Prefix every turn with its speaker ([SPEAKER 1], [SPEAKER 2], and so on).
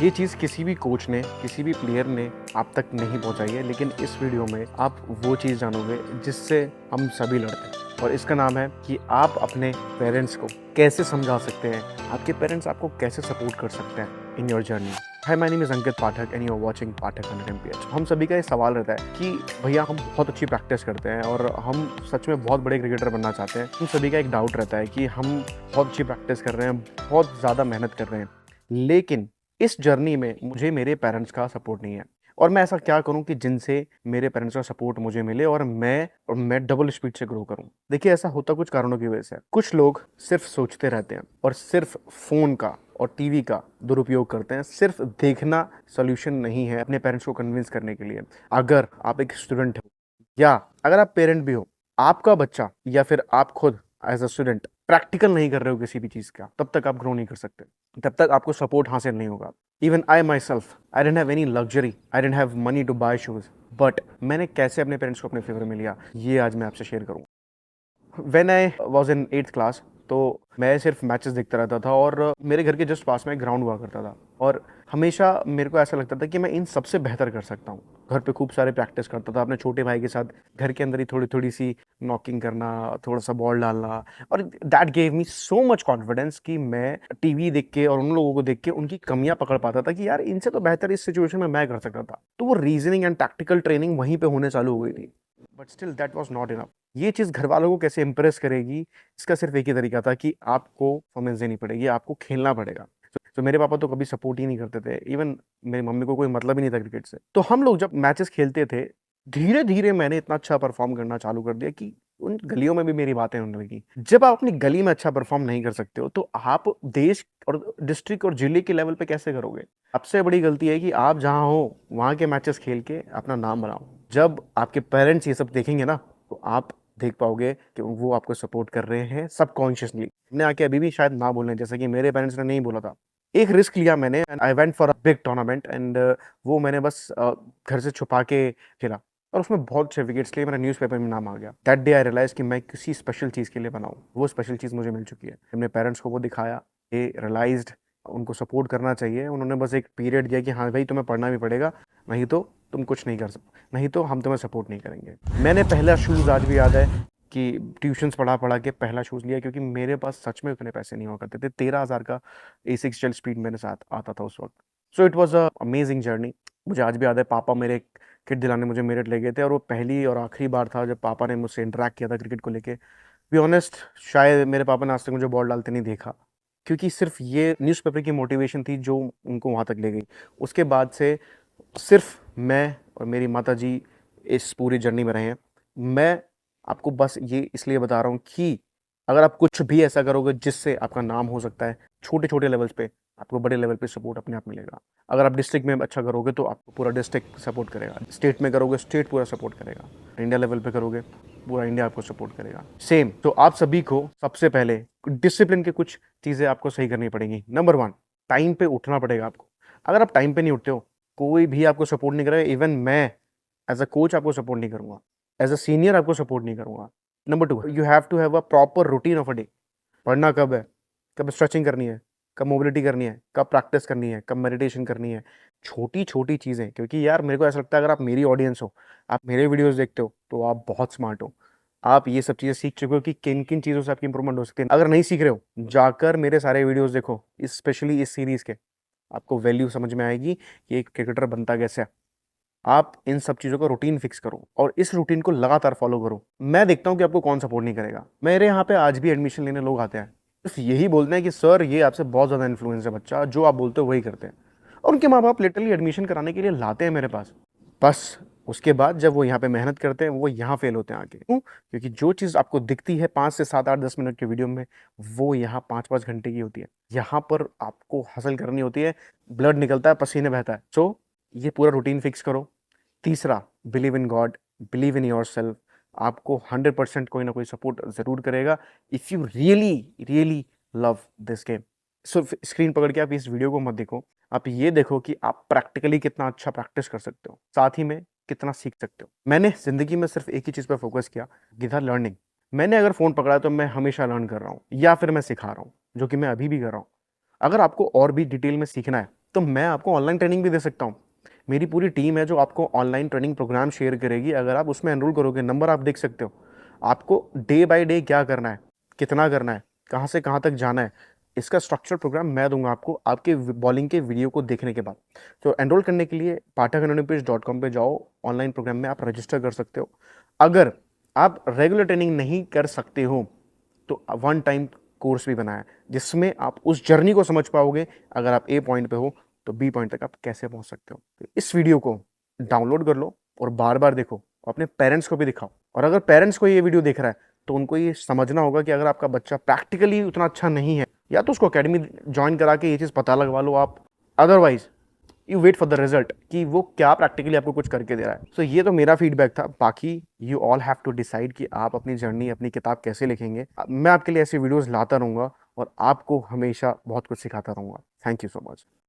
[SPEAKER 1] ये चीज़ किसी भी कोच ने, किसी भी प्लेयर ने आप तक नहीं पहुँचाई है, लेकिन इस वीडियो में आप वो चीज़ जानोगे जिससे हम सभी लड़ते हैं। और इसका नाम है कि आप अपने पेरेंट्स को कैसे समझा सकते हैं, आपके पेरेंट्स आपको कैसे सपोर्ट कर सकते हैं in your journey. Hi, my name is Ankit Pathak and you are watching Pathak 100 MPH। हम सभी का ये सवाल रहता है कि भैया हम बहुत अच्छी प्रैक्टिस करते हैं और हम सच में बहुत बड़े क्रिकेटर बनना चाहते हैं। हम सभी का एक डाउट रहता है कि हम बहुत अच्छी प्रैक्टिस कर रहे हैं, बहुत ज़्यादा मेहनत कर रहे हैं, लेकिन इस जर्नी में मुझे मेरे पेरेंट्स का सपोर्ट नहीं है। और मैं ऐसा क्या करूं कि जिनसे मेरे पेरेंट्स का सपोर्ट मुझे मिले और मैं डबल स्पीड से ग्रो करूं। देखिए, ऐसा होता कुछ कारणों की वजह से है। कुछ लोग सिर्फ सोचते रहते हैं और सिर्फ फोन का और टीवी का दुरुपयोग करते हैं। सिर्फ देखना सोल्यूशन नहीं है अपने पेरेंट्स को कन्विंस करने के लिए। अगर आप एक स्टूडेंट हो या अगर आप पेरेंट भी हो, आपका बच्चा या फिर आप खुद एज अ स्टूडेंट प्रैक्टिकल नहीं कर रहे हो किसी भी चीज का, तब तक आप ग्रो नहीं कर सकते, तब तक आपको सपोर्ट हासिल नहीं होगा। Even I myself, I don't have any luxury, I don't have money to buy shoes, but मैंने कैसे अपने पेरेंट्स को अपने फेवर में लिया, ये आज मैं आपसे शेयर करूँगा। When I was in 8th class, तो मैं सिर्फ मैचेस देखता रहता था और मेरे घर के जस्ट पास में ग्राउंड हुआ करता था और हमेशा मेरे को ऐसा लगता था कि मैं इन सबसे बेहतर कर सकता हूँ। घर पे खूब सारे प्रैक्टिस करता था अपने छोटे भाई के साथ, घर के अंदर ही थोड़ी थोड़ी सी नॉकिंग करना, थोड़ा सा बॉल डालना, और that gave me so much confidence कि मैं टीवी देख के और उन लोगों को देख के उनकी कमियां पकड़ पाता था कि यार इनसे तो बेहतर इस सिचुएशन में मैं कर सकता था। तो वो रीजनिंग एंड टैक्टिकल ट्रेनिंग वहीं पे होने चालू हो गई थी। But still that was not enough. ये चीज़ घर वालों को कैसे इंप्रेस करेगी, इसका सिर्फ एक ही तरीका था कि आपको परफॉर्मेंस देनी पड़ेगी, आपको खेलना पड़ेगा। तो मेरे पापा तो कभी सपोर्ट ही नहीं करते थे। इवन मेरी मम्मी को कोई मतलब ही नहीं था क्रिकेट से। तो हम लोग जब मैचेस खेलते थे, धीरे धीरे मैंने इतना अच्छा परफॉर्म करना चालू कर दिया कि उन गलियों में भी मेरी बातें होने लगी। जब आप अपनी गली में अच्छा परफॉर्म नहीं कर सकते हो, तो आप देश और डिस्ट्रिक्ट और जिले के लेवल पे कैसे करोगे। सबसे बड़ी गलती है कि आप जहां हो वहां के मैचेस खेल के अपना नाम बनाओ। जब आपके पेरेंट्स ये सब देखेंगे ना, तो आप देख पाओगे कि वो आपको सपोर्ट कर रहे हैं सबकॉन्शियसली। हमने आके अभी भी शायद ना बोलें, जैसे कि मेरे पेरेंट्स ने नहीं बोला था। एक रिस्क लिया मैंने and I went for a big tournament and वो मैंने बस घर से छुपा के खेला और उसमें बहुत अच्छे विकेट्स लिए, मेरा न्यूज़पेपर में नाम आ गया। दैट डे आई रियलाइज कि मैं किसी स्पेशल चीज़ के लिए बनाऊँ। वो स्पेशल चीज़ मुझे मिल चुकी है। अपने पेरेंट्स को वो दिखाया, ये रियलाइज्ड उनको सपोर्ट करना चाहिए। उन्होंने बस एक पीरियड दिया कि हाँ भाई, तुम्हें पढ़ना भी पड़ेगा, नहीं तो तुम कुछ नहीं कर सकते, नहीं तो हम तुम्हें सपोर्ट नहीं करेंगे। मैंने पहला शूज़ आज भी याद है कि ट्यूशन्स पढ़ा पढ़ा के पहला शूज़ लिया, क्योंकि मेरे पास सच में उतने पैसे नहीं हुआ करते थे। 13,000 का A6 जेल स्पीड मेरे साथ आता था उस वक्त। So it was a amazing journey. मुझे आज भी याद है, पापा मेरे किट दिलाने मुझे मेरठ ले गए थे और वो पहली और आखिरी बार था जब पापा ने मुझसे इंटरेक्ट किया था क्रिकेट को लेके। बी ऑनेस्ट, शायद मेरे पापा ने आज तक मुझे बॉल डालते नहीं देखा, क्योंकि सिर्फ ये न्यूज़पेपर की मोटिवेशन थी जो उनको वहाँ तक ले गई। उसके बाद से सिर्फ मैं और मेरी माताजी इस पूरी जर्नी में रहे हैं। मैं आपको बस ये इसलिए बता रहा हूँ कि अगर आप कुछ भी ऐसा करोगे जिससे आपका नाम हो सकता है, छोटे-छोटे लेवल्स पे, आपको बड़े लेवल पे सपोर्ट अपने आप मिलेगा। अगर आप डिस्ट्रिक्ट में अच्छा करोगे तो आपको पूरा डिस्ट्रिक्ट सपोर्ट करेगा। स्टेट में करोगे, स्टेट पूरा सपोर्ट करेगा। इंडिया लेवल पे करोगे, पूरा इंडिया आपको सपोर्ट करेगा। सेम, तो आप सभी को सबसे पहले डिसिप्लिन की कुछ चीज़ें आपको सही करनी पड़ेंगी। नंबर 1, टाइम पे उठना पड़ेगा आपको। अगर आप टाइम पे नहीं उठते हो, कोई भी आपको सपोर्ट नहीं करेगा। इवन मैं एज अ कोच आपको सपोर्ट नहीं करूंगा, एज अ सीनियर आपको सपोर्ट नहीं करूंगा। Number 2, you have to have a proper routine of a day. पढ़ना कब है, कब स्ट्रेचिंग करनी है, कब मोबिलिटी करनी है, कब प्रैक्टिस करनी है, कब मेडिटेशन करनी है। छोटी छोटी चीज़ें, क्योंकि यार मेरे को ऐसा लगता है अगर आप मेरी ऑडियंस हो, आप मेरे वीडियोस देखते हो, तो आप बहुत स्मार्ट हो। आप ये सब चीज़ें सीख चुके हो कि किन किन चीज़ों से आपकी इंप्रूवमेंट हो सकती है। अगर नहीं सीख रहे हो, जाकर मेरे सारे वीडियोस देखो, स्पेशली इस सीरीज़ के। आपको वैल्यू समझ में आएगी कि एक क्रिकेटर बनता कैसे है। आप इन सब चीज़ों का रूटीन फिक्स करो और इस रूटीन को लगातार फॉलो करो। मैं देखता हूँ कि आपको कौन सपोर्ट नहीं करेगा। मेरे यहाँ पे आज भी एडमिशन लेने लोग आते हैं, सिर्फ यही बोलते हैं कि सर ये आपसे बहुत ज़्यादा इन्फ्लुएंस है बच्चा, जो आप बोलते हो वही करते हैं। और उनके माँ बाप लिटरली एडमिशन कराने के लिए लाते हैं मेरे पास। बस उसके बाद जब वो यहाँ पे मेहनत करते हैं, वो यहाँ फेल होते हैं आके। क्यों? क्योंकि जो चीज़ आपको दिखती है 5 से 7, 8, 10 मिनट के वीडियो में, वो यहाँ 5-5 घंटे की होती है। यहाँ पर आपको हासिल करनी होती है, ब्लड निकलता है, पसीने बहता है। सो ये पूरा रूटीन फिक्स करो। तीसरा, believe in God, believe in your self. आपको 100% कोई ना कोई सपोर्ट जरूर करेगा, if you really really love this game. So screen पकड़ के आप इस वीडियो को मत देखो, आप ये देखो कि आप प्रैक्टिकली कितना अच्छा प्रैक्टिस कर सकते हो, साथ ही में कितना सीख सकते हो। मैंने जिंदगी में सिर्फ एक ही चीज़ पर फोकस किया, कि था लर्निंग। मैंने अगर फ़ोन पकड़ा है तो मैं हमेशा लर्न कर रहा हूँ या फिर मैं सिखा रहा हूँ, जो कि मैं अभी भी कर रहा हूँ। अगर आपको और भी डिटेल में सीखना है तो मैं आपको ऑनलाइन ट्रेनिंग भी दे सकता हूँ। मेरी पूरी टीम है जो आपको ऑनलाइन ट्रेनिंग प्रोग्राम शेयर करेगी। अगर आप उसमें एनरोल करोगे, नंबर आप देख सकते हो, आपको डे बाय डे क्या करना है, कितना करना है, कहाँ से कहाँ तक जाना है, इसका स्ट्रक्चर प्रोग्राम मैं दूंगा आपको आपके बॉलिंग के वीडियो को देखने के बाद। तो एनरोल करने के लिए pathakanolympus.com पे जाओ, ऑनलाइन प्रोग्राम में आप रजिस्टर कर सकते हो। अगर आप रेगुलर ट्रेनिंग नहीं कर सकते हो तो वन टाइम कोर्स भी बनाया है, जिसमें आप उस जर्नी को समझ पाओगे। अगर आप ए पॉइंट पे हो तो बी पॉइंट तक आप कैसे पहुंच सकते हो। तो इस वीडियो को डाउनलोड कर लो और बार बार देखो, और अपने पेरेंट्स को भी दिखाओ। और अगर पेरेंट्स को ये वीडियो दिख रहा है तो उनको ये समझना होगा कि अगर आपका बच्चा प्रैक्टिकली उतना अच्छा नहीं है, या तो उसको अकेडमी ज्वाइन करा के ये चीज़ पता लगवा लो आप। Otherwise you wait for the result कि वो क्या प्रैक्टिकली आपको कुछ करके दे रहा है। सो ये तो मेरा फीडबैक था। बाकी you all have to decide कि आप अपनी जर्नी, अपनी किताब कैसे लिखेंगे। मैं आपके लिए ऐसी वीडियोस लाता रहूँगा और आपको हमेशा बहुत कुछ सिखाता रहूँगा। Thank you so much.